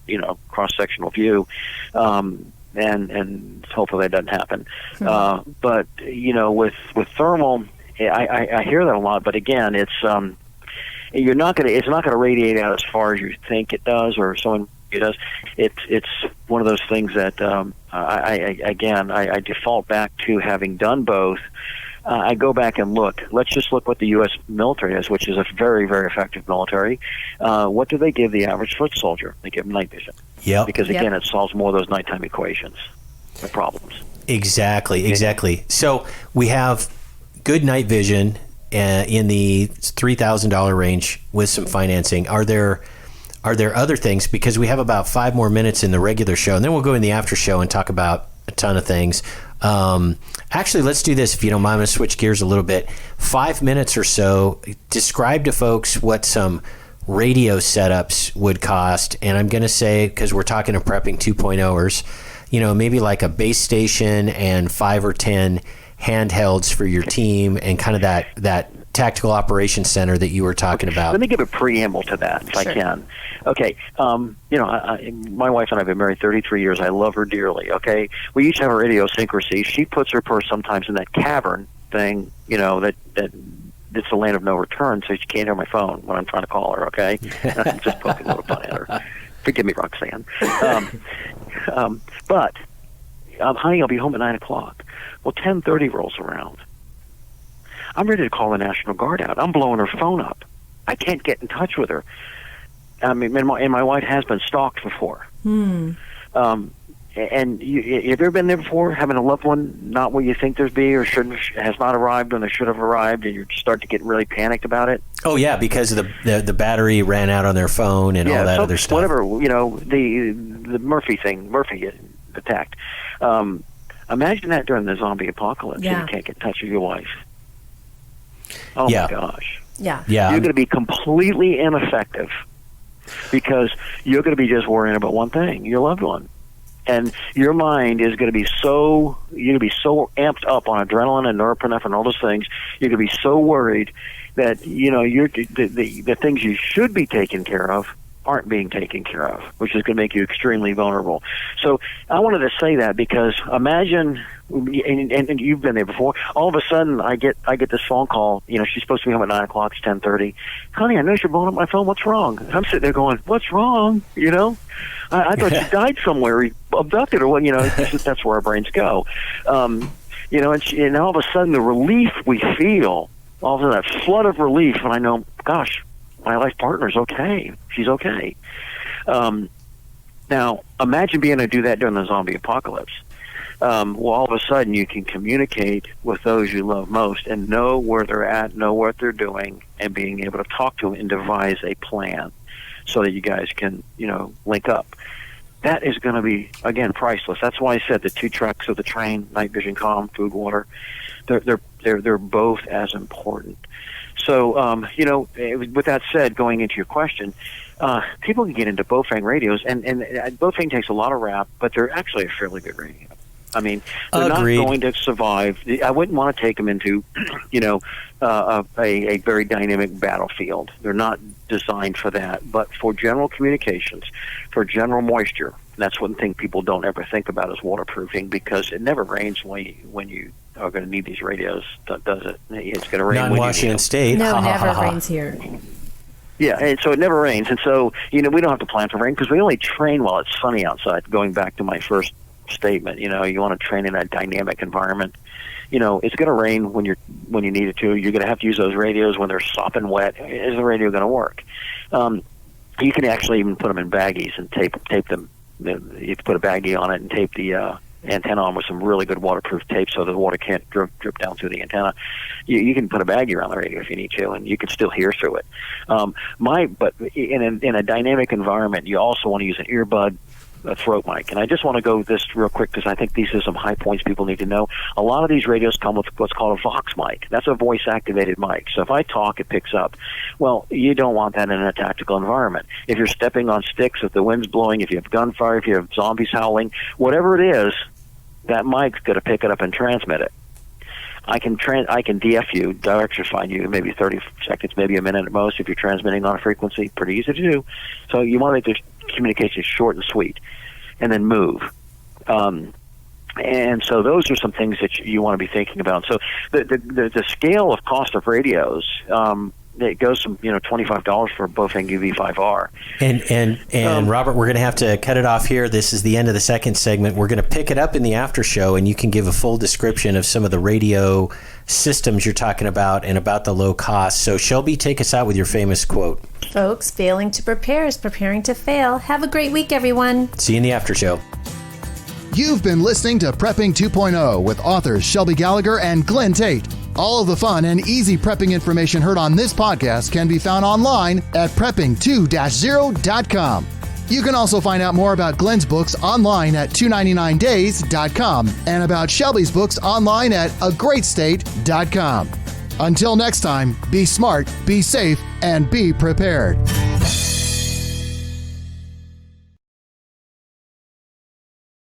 E: cross-sectional view. And hopefully that doesn't happen. But, with thermal, I hear that a lot. But again, it's not going to radiate out as far as you think it does or someone it does. It's one of those things that I default back to having done both. I go back and look. Let's just look what the U.S. military is, which is a very, very effective military. What do they give the average foot soldier? They give them night vision.
D: Yep.
E: Because, again, it solves more of those nighttime equations, the problems.
D: Exactly. So we have good night vision in the $3,000 range with some financing. Are there other things? Because we have about 5 more minutes in the regular show, and then we'll go in the after show and talk about a ton of things. Actually, let's do this, if you don't mind. I'm going to switch gears a little bit. 5 minutes or so, describe to folks what some radio setups would cost. And I'm going to say, because we're talking to Prepping 2.0ers, maybe like a base station and 5 or 10 handhelds for your team and kind of that tactical operations center that you were talking about.
E: Let me give a preamble to that, if I can. Okay, my wife and I have been married 33 years. I love her dearly, okay? We each have our idiosyncrasy. She puts her purse sometimes in that cavern thing, that it's the land of no return, so she can't hear my phone when I'm trying to call her, okay? I'm just poking a little fun at her. Forgive me, Roxanne. But, honey, I'll be home at 9 o'clock. Well, 10:30 rolls around. I'm ready to call the National Guard out. I'm blowing her phone up. I can't get in touch with her. I mean, and my wife has been stalked before. And have you ever been there before, having a loved one not where you think there'd be or has not arrived when they should have arrived, and you're starting to get really panicked about it? Oh,
D: yeah, because the battery ran out on their phone and all that other stuff.
E: Whatever, the Murphy attacked. Imagine that during the zombie apocalypse and you can't get in touch with your wife. Oh, my gosh.
C: Yeah.
E: You're going to be completely ineffective because you're going to be just worrying about one thing, your loved one. And your mind is going to be so amped up on adrenaline and norepinephrine and all those things. You're going to be so worried that, the things you should be taking care of aren't being taken care of, which is going to make you extremely vulnerable. So I wanted to say that because imagine, and you've been there before, all of a sudden I get this phone call, she's supposed to be home at 9 o'clock, it's 10:30. Honey, I know you're blowing up my phone, what's wrong? And I'm sitting there going, what's wrong? I thought you died somewhere, abducted or what, that's where our brains go. And all of a sudden the relief we feel, all of a sudden that flood of relief, and I know, gosh, my life partner's okay. She's okay. Now, imagine being able to do that during the zombie apocalypse. All of a sudden you can communicate with those you love most and know where they're at, know what they're doing, and being able to talk to them and devise a plan so that you guys can, link up. That is going to be, again, priceless. That's why I said the 2 tracks of the train, night vision, comm, food, water, they're both as important. So, with that said, going into your question, people can get into Baofeng radios, and Baofeng takes a lot of rap, but they're actually a fairly good radio. I mean, they're
D: Agreed.
E: not going to survive. I wouldn't want to take them into, a very dynamic battlefield. They're not designed for that. But for general communications, for general moisture, that's one thing people don't ever think about is waterproofing, because it never rains when you are going to need these radios, does it? It's going to rain
D: Not in
E: when
D: Washington
E: you need them.
D: State.
C: No,
D: Ha, ha,
C: never
D: ha, ha.
C: rains here.
E: Yeah, and so it never rains. And so, we don't have to plan for rain because we only train while it's sunny outside, going back to my first statement. You want to train in a dynamic environment. It's going to rain when you need it to. You're going to have to use those radios when they're sopping wet. Is the radio going to work? You can actually even put them in baggies and tape them. You put a baggie on it and tape the antenna on with some really good waterproof tape so the water can't drip down through the antenna. You can put a baggie around the radio if you need to, and you can still hear through it. But in a dynamic environment, you also want to use an earbud, a throat mic. And I just want to go this real quick because I think these are some high points people need to know. A lot of these radios come with what's called a Vox mic. That's a voice-activated mic. So if I talk, it picks up. Well, you don't want that in a tactical environment. If you're stepping on sticks, if the wind's blowing, if you have gunfire, if you have zombies howling, whatever it is, that mic's going to pick it up and transmit it. I can DF you, directify you, maybe 30 seconds, maybe a minute at most if you're transmitting on a frequency. Pretty easy to do. So you want to make the communication short and sweet, and then move. And so those are some things that you want to be thinking about. So the scale of cost of radios, it goes from $25 for a Baofeng UV5R.
D: And Robert, we're going to have to cut it off here. This is the end of the second segment. We're going to pick it up in the after show, and you can give a full description of some of the radio systems you're talking about and about the low cost. So Shelby, take us out with your famous quote.
C: Folks, failing to prepare is preparing to fail. Have a great week, everyone.
D: See you in the after show.
A: You've been listening to Prepping 2.0 with authors Shelby Gallagher and Glenn Tate. All of the fun and easy prepping information heard on this podcast can be found online at prepping2-0.com. You can also find out more about Glenn's books online at 299days.com and about Shelby's books online at agreatstate.com. Until next time, be smart, be safe, and be prepared.